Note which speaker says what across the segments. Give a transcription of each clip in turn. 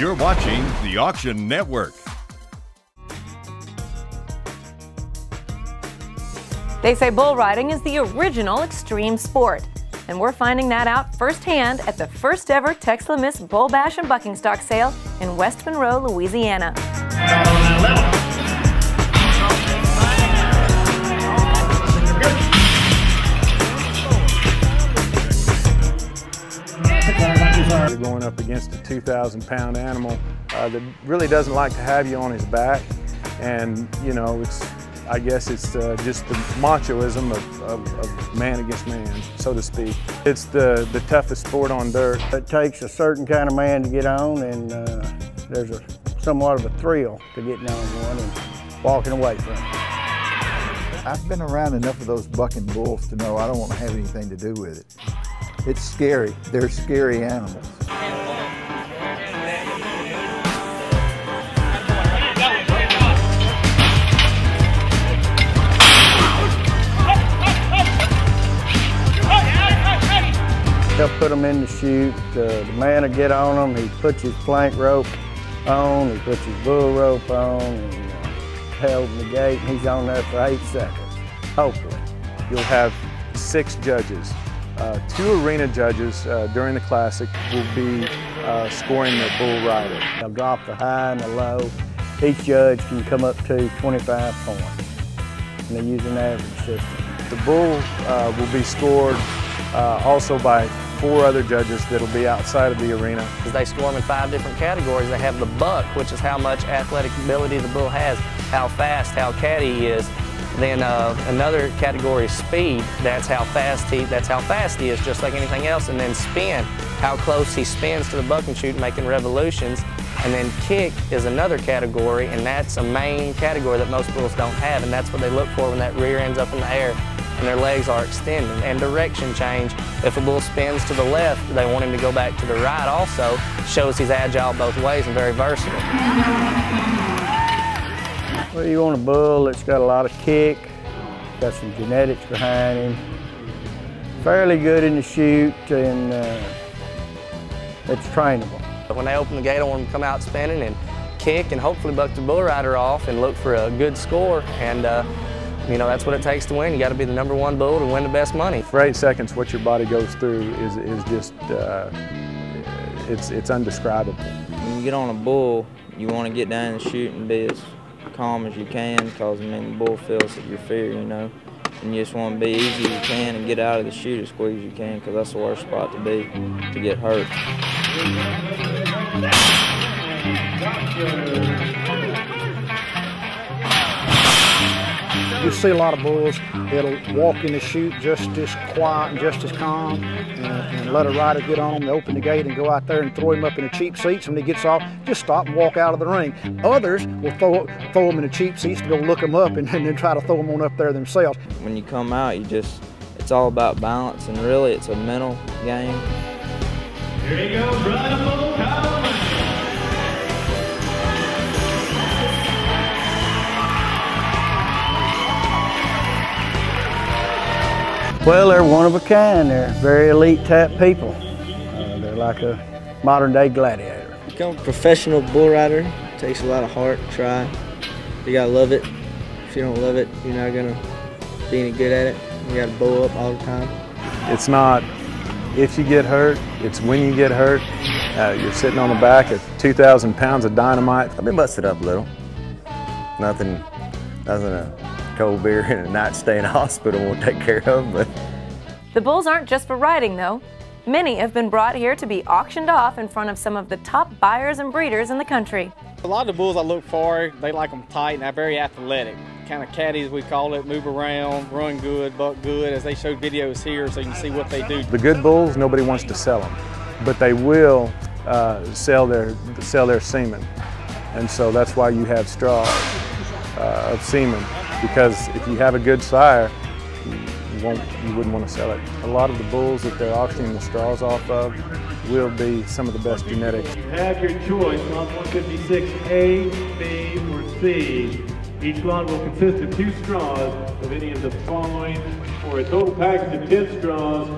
Speaker 1: You're watching the Auction Network.
Speaker 2: They say bull riding is the original extreme sport, and we're finding that out firsthand at the first ever Tex-La-Miss Bull Bash and Bucking Stock Sale in West Monroe, Louisiana.
Speaker 3: You're going up against a 2,000-pound animal that really doesn't like to have you on his back, and you know, I guess it's just the machoism of man against man, so to speak. It's the toughest sport on dirt.
Speaker 4: It takes a certain kind of man to get on, and there's somewhat of a thrill to getting on one and walking away from it.
Speaker 5: I've been around enough of those bucking bulls to know I don't want to have anything to do with it. It's scary. They're scary animals.
Speaker 4: They'll put them in the chute. The man will get on them. He puts his plank rope on. He puts his bull rope on, and held in the gate. And he's on there for 8 seconds, hopefully.
Speaker 3: You'll have 6 judges. 2 arena judges during the Classic will be scoring the bull rider.
Speaker 4: They'll drop the high and the low. Each judge can come up to 25 points. And they use an average system.
Speaker 3: The bull will be scored also by 4 other judges that'll be outside of the arena.
Speaker 6: They score them in 5 different categories. They have the buck, which is how much athletic ability the bull has, how fast, how catty he is. Then another category is speed. That's how fast he is, just like anything else. And then spin, how close he spins to the bucking chute, making revolutions. And then kick is another category, and that's a main category that most bulls don't have, and that's what they look for when that rear end's up in the air and their legs are extending. And direction change. If a bull spins to the left, they want him to go back to the right also. Shows he's agile both ways and very versatile.
Speaker 4: Well, you want a bull that's got a lot of kick, got some genetics behind him, fairly good in the chute, and it's trainable.
Speaker 6: When they open the gate, I want them to come out spinning and kick and hopefully buck the bull rider off and look for a good score. And you know, that's what it takes to win. You got to be the #1 bull to win the best money.
Speaker 3: For 8 seconds, what your body goes through is just, it's undescribable.
Speaker 7: When you get on a bull, you want to get down and shoot and be as calm as you can, because I mean, the bull feels that you're fear, you know, and you just want to be easy as you can and get out of the chute as quick as you can, because that's the worst spot to be, to get hurt.
Speaker 8: You see a lot of bulls that'll walk in the chute just as quiet and just as calm, and let a rider get on them. They open the gate and go out there and throw him up in the cheap seats. When he gets off, just stop and walk out of the ring. Others will throw them in the cheap seats to go look them up and then try to throw them on up there themselves.
Speaker 7: When you come out, it's all about balance, and really it's a mental game.
Speaker 9: Here he goes, running bull,
Speaker 4: Well, they're one of a kind. They're very elite type people. They're like a modern day gladiator.
Speaker 7: Become a professional bull rider, it takes a lot of heart to try. You gotta love it. If you don't love it, you're not gonna be any good at it. You gotta bow up all the time.
Speaker 3: It's not if you get hurt, it's when you get hurt. You're sitting on the back of 2,000 pounds of dynamite.
Speaker 10: I've been busted up a little. Nothing a cold beer and a night stay in a hospital won't take care of, but.
Speaker 2: The bulls aren't just for riding, though. Many have been brought here to be auctioned off in front of some of the top buyers and breeders in the country.
Speaker 11: A lot of the bulls I look for, they like them tight and they're very athletic. Kind of caddies, we call it, move around, run good, buck good, as they show videos here so you can see what they do.
Speaker 3: The good bulls, nobody wants to sell them, but they will sell their semen. And so that's why you have straws of semen, because if you have a good sire, you wouldn't want to sell it. A lot of the bulls that they're auctioning the straws off of will be some of the best genetics.
Speaker 9: You have your choice, lot 156, A, B, or C. Each lot will consist of 2 straws of any of the following. For a total package of 10 straws,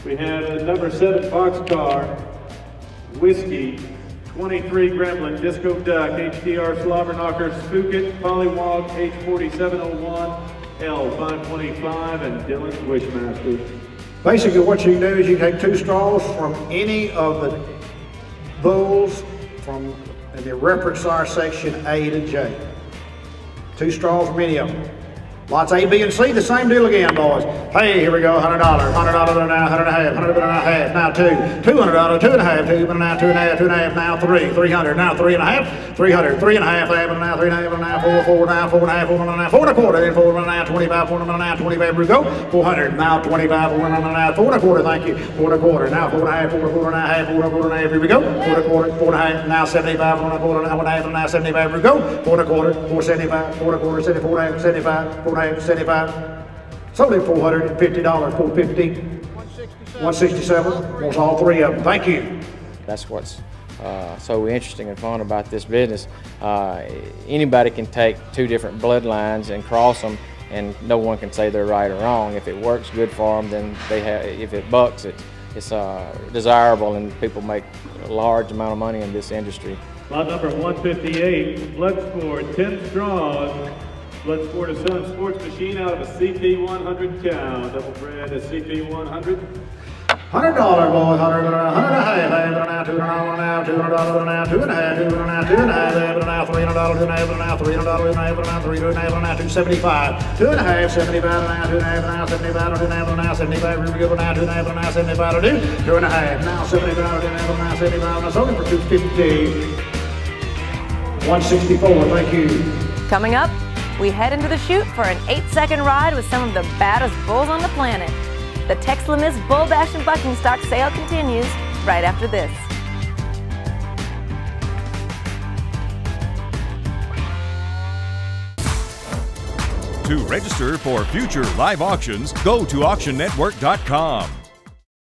Speaker 9: we have a number 7 boxcar, whiskey, 23 Gremlin, Disco Duck, HDR Slobberknocker, Spook It, Pollywog, H4701, L525, and Dylan's Wishmaster.
Speaker 8: Basically what you do is you take 2 straws from any of the bulls from the reference R section A to J. 2 straws from any of them. Lots A, B, and C, the same deal again, boys. Hey, here we go, $100, $100 now, $100 and a half, now 2, $200, $2 and a half, 2, now 2 and a half, now 3, $300, now 3 and a half, $300, 3 and a half, and now 3 and a half, and now 4, now 4 and a half, 4 and a half, 4 and a quarter, then 4 and a half, 25, 4 and a half, 25, here we go, 400, now 25, 4 and a half, 4 and a quarter, thank you, 4 and a quarter, now 4 and a half, 4 and a half, 4 and a quarter and a half, here we go, 4 and a quarter, 4 and a half, now 75, 4 and a quarter, now 1 and a half, and now 75, here we go, 4 and a quarter, 475, 4 and a quarter, 74 and a half, 75, 4 and a half, 75. It's only $450, $450, 167. Wants all 3 of them. Thank you.
Speaker 12: That's what's so interesting and fun about this business. Anybody can take 2 different bloodlines and cross them, and no one can say they're right or wrong. If it works good for them, then they have. If it bucks, it's desirable, and people make a large amount of money in this industry.
Speaker 9: Lot number 158, Bloodsport, 10 straws. Bloodsport is selling sports machine out of a CP100 cow, double bred, a CP100.
Speaker 8: $100, boys, $100 and a half, now, $200 now, $200 now, 2 and a half, 2 and a half, 2 and a half, now, $300, 2 and a half, now, $300 now, 3 and a half, now, 275, 2 and a half, 75 now, 2 and a half, now, 75, 2 and a half, now, 75, here we go, now, 2 and a half, now, 75, 2 and a half, now, 75, 2 and a half, now, 75, now, sold it for $250, 164, thank you.
Speaker 2: Coming up, we head into the chute for an 8-second ride with some of the baddest bulls on the planet. The Tex-La-Miss Bull Bash and Bucking Stock sale continues right after this.
Speaker 1: To register for future live auctions, go to auctionnetwork.com.